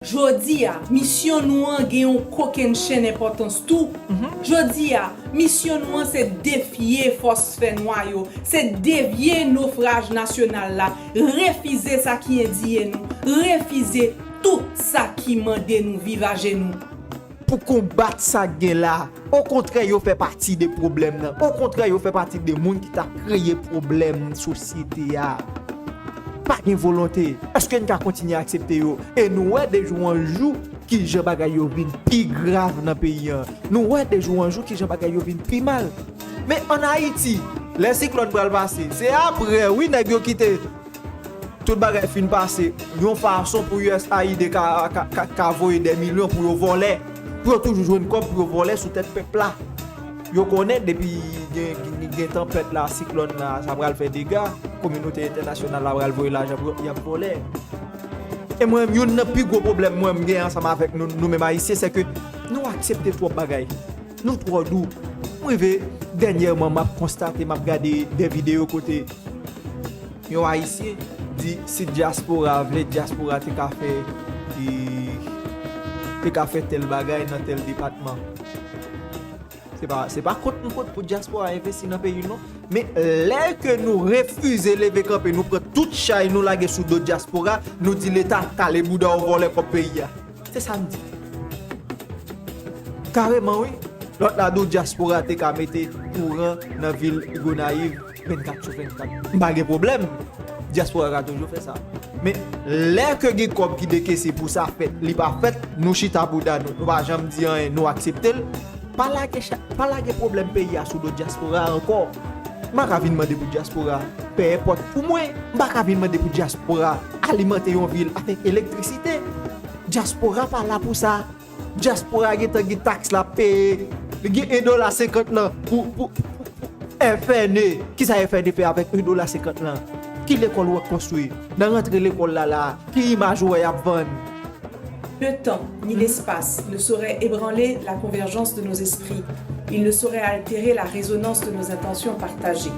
Jodi a, mission nou an gen yon koken chen importance tout. Jodi a, mission nou an se défier force fait noir yo, se dévier naufrage national là, refuser ça qui est nous, refuser tout ça qui mande nous vivre à genoux. Pour combattre ça là, au contraire, yo fait partie des problèmes là. Au contraire, yo fait partie des monde qui t'a créé problème société a. Pas de volonté. Est-ce qu'on peut continuer à accepter yo? Et nous ouais des jours en jour qui Jean bagay yo vinn plus grave dans pays. Nous ouais des jours en jour qui Jean bagay yo vinn plus mal. Mais en Haïti, les cyclones pral passer. C'est après oui nèg yo quitté tout bagay fin passer. Yon façon pour USAID ka voyer des millions pour yo voler. Pour toujours jouer une cop pour voler sous tête peuple là. Yo connaît depuis gen tempête là, cyclone là, ça va faire dégâts. Communauté internationale là va voyer l'argent pour y a voler. Et moi yon n'a plus gros problème moi m'gain ensemble avec nous même haïtiens c'est que nous accepter trop bagaille. Nous trop doux. Moi dernièrement m'a constaté m'a regarder des vidéos côté yon haïtien dit si diaspora vle diaspora te ka fait tel bagaille dans tel département. C'est pas contre pour diaspora investir dans pays non, mais là que nous refusons lever camp et nous prend toute chaîne nous laguer sous d'autres diaspora, nous dit l'état t'as les bouddha voler pour pays. C'est ça me dit. Carrément oui. L'autre là d'autres diaspora te ka mettre courant dans ville Gonaïve 24 sur 24. Pas de problème. Diaspora a toujours fait ça. Mais l'air que gen comme qui décaissé pour ça fait, li pas fait, nous chita bouddha nous pas jamais dire nous accepter. Pas là que problème pays à sous d'autres diaspora encore. Ma ka vinn demander pour diaspora, peu importe pour moi, ma ka vinn demander pour diaspora alimenter une ville avec électricité. Diaspora pas là pour ça. Diaspora gen taxe la paye, gen $1.50 là pour FNE. Qui ça FNE fait avec $1.50 là? Qui l'école va construire? Dans rentrer l'école là, qui image ouais à vendre? Le temps ni l'espace ne sauraient ébranler la convergence de nos esprits. Ils ne sauraient altérer la résonance de nos intentions partagées.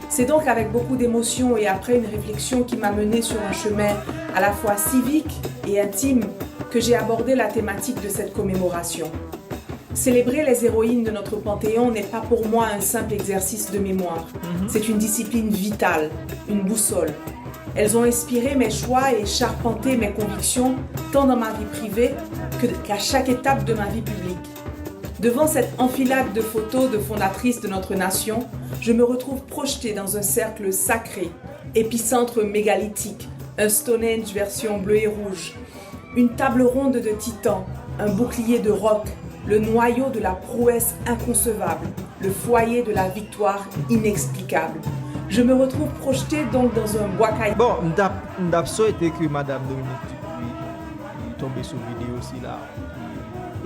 C'est donc avec beaucoup d'émotion et après une réflexion qui m'a menée sur un chemin à la fois civique et intime que j'ai abordé la thématique de cette commémoration. Célébrer les héroïnes de notre panthéon n'est pas pour moi un simple exercice de mémoire. C'est une discipline vitale, une boussole. Elles ont inspiré mes choix et charpenté mes convictions, tant dans ma vie privée qu'à chaque étape de ma vie publique. Devant cette enfilade de photos de fondatrices de notre nation, je me retrouve projetée dans un cercle sacré, épicentre mégalithique, un Stonehenge version bleu et rouge, une table ronde de titans, un bouclier de roc, le noyau de la prouesse inconcevable, le foyer de la victoire inexplicable. Je me retrouve projetée donc dans un bois caillou. Bon, m'dap souhaité que Madame Dominique Dupuis tombe sur vidéo aussi là.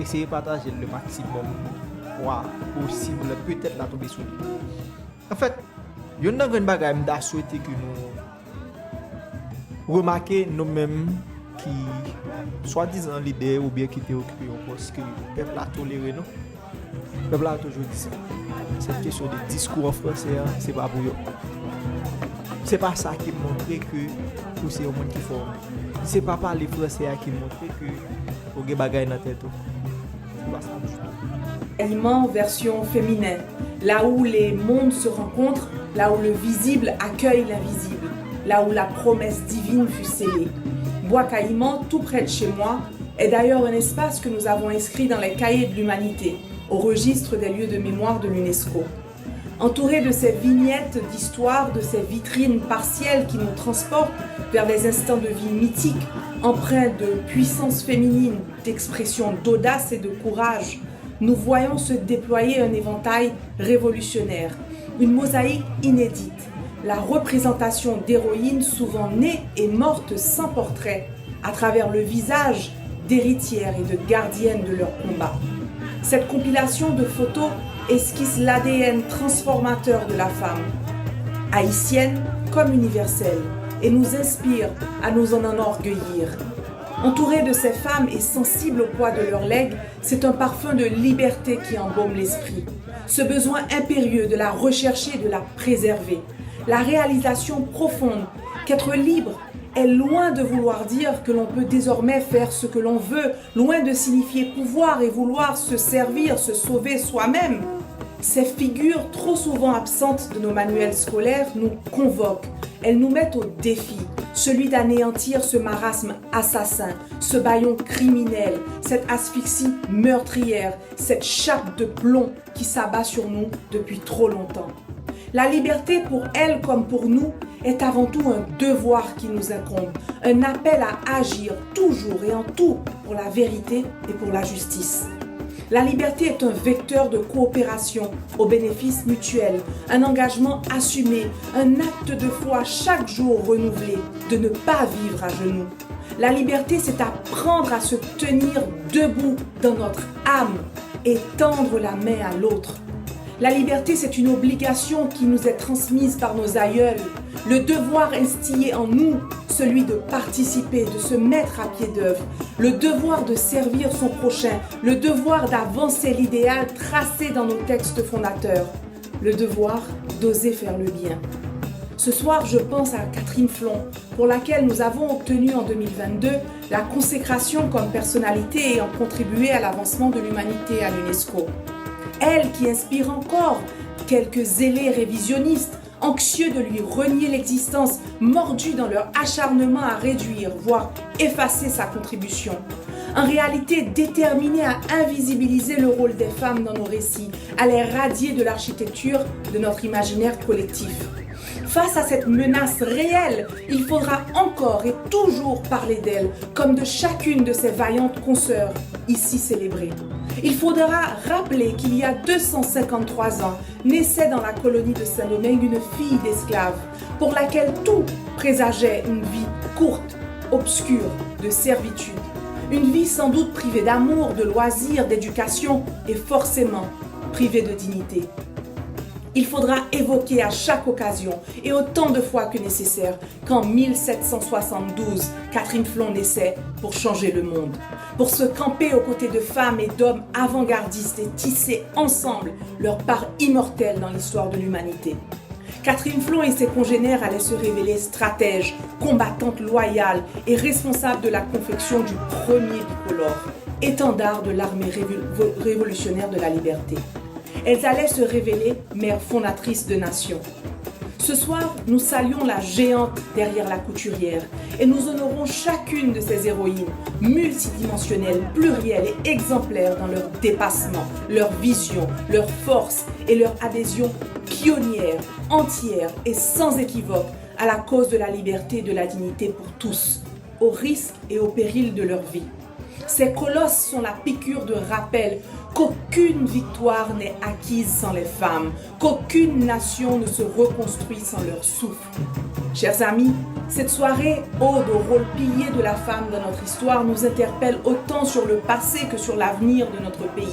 Essayez de partager le maximum possible, peut-être la tomber sur vidéo. En fait, il y a une bagage m'da souhaité que nous remarquer nous-mêmes qui soi-disant leader ou bien qui étaient occupés au poste que le peuple a toléré nous. Le peuple a toujours dit ça. Cette question de discours en français, c'est pas pour eux. C'est pas ça qui montre que vous c'est un monde qui forme. C'est pas parler français qui montre que vous avez des bagages dans la tête. C'est pas ça du tout. Aliment version féminin, là où les mondes se rencontrent, là où le visible accueille l'invisible, là où la promesse divine fut scellée. Bois Caïman, tout près de chez moi, est d'ailleurs un espace que nous avons inscrit dans les cahiers de l'humanité, au registre des lieux de mémoire de l'UNESCO. Entouré de ces vignettes d'histoire, de ces vitrines partielles qui nous transportent vers des instants de vie mythiques, empreints de puissance féminine, d'expression d'audace et de courage, nous voyons se déployer un éventail révolutionnaire, une mosaïque inédite, la représentation d'héroïnes souvent nées et mortes sans portrait, à travers le visage d'héritières et de gardiennes de leur combat. Cette compilation de photos esquisse l'ADN transformateur de la femme, haïtienne comme universelle, et nous inspire à nous en enorgueillir. Entourée de ces femmes et sensible au poids de leur legs, c'est un parfum de liberté qui embaume l'esprit. Ce besoin impérieux de la rechercher et de la préserver. La réalisation profonde qu'être libre est loin de vouloir dire que l'on peut désormais faire ce que l'on veut, loin de signifier pouvoir et vouloir se servir, se sauver soi-même. Ces figures trop souvent absentes de nos manuels scolaires nous convoquent. Elles nous mettent au défi, celui d'anéantir ce marasme assassin, ce bâillon criminel, cette asphyxie meurtrière, cette chape de plomb qui s'abat sur nous depuis trop longtemps. La liberté pour elles comme pour nous est avant tout un devoir qui nous incombe, un appel à agir toujours et en tout pour la vérité et pour la justice. La liberté est un vecteur de coopération au bénéfice mutuel, un engagement assumé, un acte de foi chaque jour renouvelé, de ne pas vivre à genoux. La liberté, c'est apprendre à se tenir debout dans notre âme et tendre la main à l'autre. La liberté, c'est une obligation qui nous est transmise par nos aïeuls, le devoir instillé en nous, celui de participer, de se mettre à pied d'œuvre, le devoir de servir son prochain, le devoir d'avancer l'idéal tracé dans nos textes fondateurs, le devoir d'oser faire le bien. Ce soir, je pense à Catherine Flon, pour laquelle nous avons obtenu en 2022 la consécration comme personnalité ayant contribué à l'avancement de l'humanité à l'UNESCO. Elle qui inspire encore quelques zélés révisionnistes, anxieux de lui renier l'existence, mordus dans leur acharnement à réduire, voire effacer sa contribution. En réalité, déterminés à invisibiliser le rôle des femmes dans nos récits, à les radier de l'architecture de notre imaginaire collectif. Face à cette menace réelle, il faudra encore et toujours parler d'elle, comme de chacune de ces vaillantes consoeurs, ici célébrées. Il faudra rappeler qu'il y a 253 ans, naissait dans la colonie de Saint-Domingue une fille d'esclave, pour laquelle tout présageait une vie courte, obscure, de servitude. Une vie sans doute privée d'amour, de loisirs, d'éducation et forcément privée de dignité. Il faudra évoquer à chaque occasion et autant de fois que nécessaire qu'en 1772, Catherine Flon naissait pour changer le monde, pour se camper aux côtés de femmes et d'hommes avant-gardistes et tisser ensemble leur part immortelle dans l'histoire de l'humanité. Catherine Flon et ses congénères allaient se révéler stratèges, combattantes loyales et responsables de la confection du premier bicolore, étendard de l'armée révolutionnaire de la liberté. Elles allaient se révéler mères fondatrices de nations. Ce soir, nous saluons la géante derrière la couturière et nous honorons chacune de ces héroïnes, multidimensionnelles, plurielles et exemplaires dans leur dépassement, leur vision, leur force et leur adhésion pionnière, entière et sans équivoque à la cause de la liberté et de la dignité pour tous, au risque et au péril de leur vie. Ces colosses sont la piqûre de rappel qu'aucune victoire n'est acquise sans les femmes, qu'aucune nation ne se reconstruit sans leur souffle. Chers amis, cette soirée, ode au rôle pilier de la femme dans notre histoire, nous interpelle autant sur le passé que sur l'avenir de notre pays.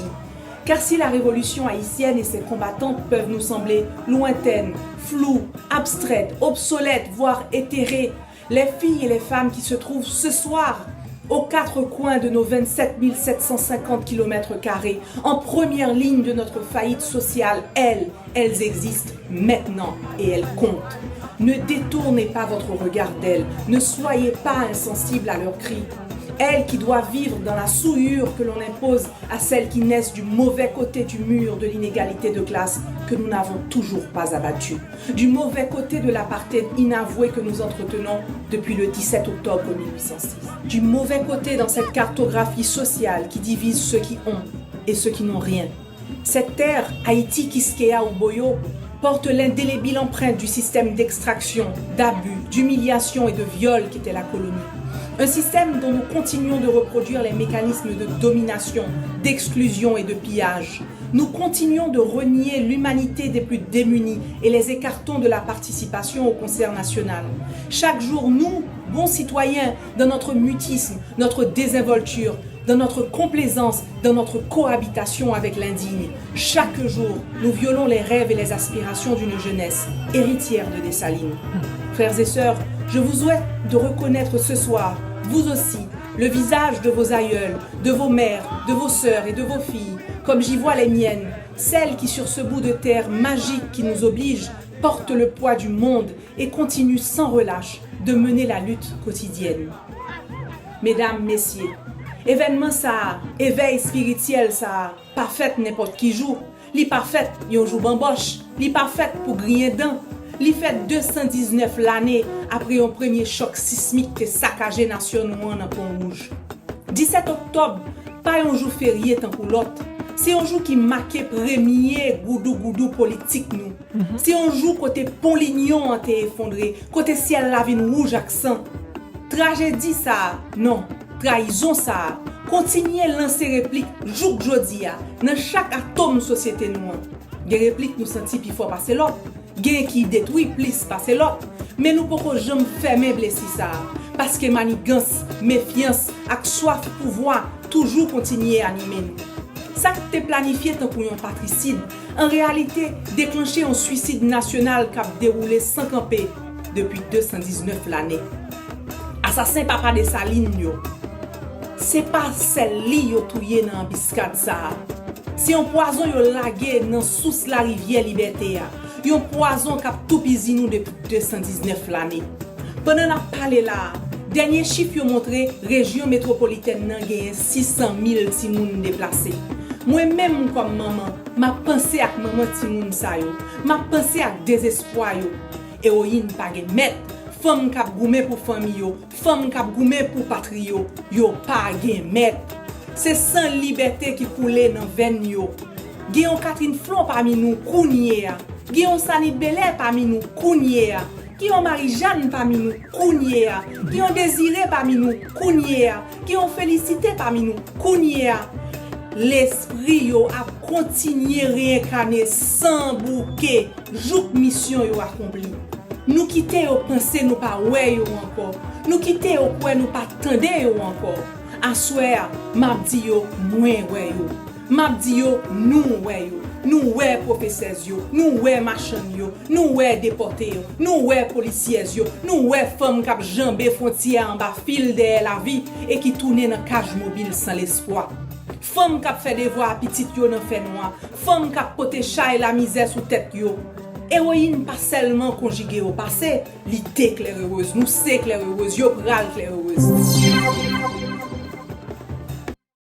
Car si la révolution haïtienne et ses combattantes peuvent nous sembler lointaines, floues, abstraites, obsolètes, voire éthérées, les filles et les femmes qui se trouvent ce soir aux quatre coins de nos 27 750 km², en première ligne de notre faillite sociale, elles existent maintenant et elles comptent. Ne détournez pas votre regard d'elles, ne soyez pas insensibles à leurs cris. Elles qui doivent vivre dans la souillure que l'on impose à celles qui naissent du mauvais côté du mur de l'inégalité de classe que nous n'avons toujours pas abattu, du mauvais côté de l'apartheid inavoué que nous entretenons depuis le 17 octobre 1806, du mauvais côté dans cette cartographie sociale qui divise ceux qui ont et ceux qui n'ont rien. Cette terre, Haïti, Quisqueya ou Boyo, porte l'indélébile empreinte du système d'extraction, d'abus, d'humiliation et de viol qu'était la colonie. Un système dont nous continuons de reproduire les mécanismes de domination, d'exclusion et de pillage. Nous continuons de renier l'humanité des plus démunis et les écartons de la participation au concert national. Chaque jour, nous, bons citoyens, dans notre mutisme, notre désinvolture, dans notre complaisance, dans notre cohabitation avec l'indigne, chaque jour, nous violons les rêves et les aspirations d'une jeunesse héritière de Dessalines. Frères et sœurs, je vous souhaite de reconnaître ce soir, vous aussi, le visage de vos aïeuls, de vos mères, de vos sœurs et de vos filles, comme j'y vois les miennes, celles qui sur ce bout de terre magique qui nous oblige, portent le poids du monde et continuent sans relâche de mener la lutte quotidienne. Mesdames, messieurs, événement ça, éveil spirituel ça, pas fait n'importe qui joue. Li pas fait yon jour bamboche, li pas fait pour griller dents. Li fait 219 l'année après un premier choc sismique qui saccagé nation noire dans Pont-Rouge. 17 octobre, pas un jour férié tant pour l'autre. C'est un jour qui marquait premier goudou politique nous. C'est un jour côté pont Lignon a été effondré, côté ciel la ville rouge accent. Tragédie ça, non, trahison ça. Continuez lancer réplique jour jodi dans chaque atome société nous. Des répliques nous senti plus fort passer l'autre. Gen qui détruit plus passer l'autre. Mais nous pouvons jamais fermer blesser ça parce que manigance, méfiance, ak soif pouvoir toujours continuer à animer nous. Ça qui était planifié tant pour un patricide, en réalité déclenché un suicide national qui a déroulé sans camper depuis 219 l'année. Assassin papa de Saline yo. C'est pas celle-li yo touye dans embuscade ça. C'est un poison yo lagué dans sous la rivière Liberté. Un poison qui a tout pisi nous depuis 219 l'année. Pendant n'a parlé là, dernier chiffre yo montré région métropolitaine nan gagne 600 000 ti moun déplacés. Moi-même comme maman, m'a pensé à maman ti moun sa yo, m'a pensé à désespoir yo. Héroïne pa gen met, femme k'ap goumé pour famille yo, femme k'ap goumé pour patrie yo pa gen met. C'est sans liberté qui coule dans veine yo. Gen Catherine Flon parmi nous kounye a. Gen Sanit Belair parmi nous kounye a. Gen Marie-Jeanne parmi nous kounye a. Gen Désiré parmi nous kounye a. Gen Félicité parmi nous kounye a. L'esprit yo a continué réincarner sans bouquet, jouk mission yo accompli. Nous quitter yo penser nous pas ouais yo encore. Nous quitter yo quoi nous pas tendre yo encore. Assoir m'a dit yo moins ouais yo. M'a dit yo nous ouais yo. Nous ouais professeurs yo, nous ouais machin yo, nous ouais déportés yo, nous ouais policiers yo, nous ouais femmes qui jambé frontière en bas fil de la vie et qui tourner dans cage mobile sans l'espoir. Femme qui fait des voix petites yo dans fait noir, femme qui porter chat et la misère sous tête yo. Héroïne pas seulement conjuguée au passé, li t'éclaireuse, nous c'est éclaireuse, yo pral éclaireuse.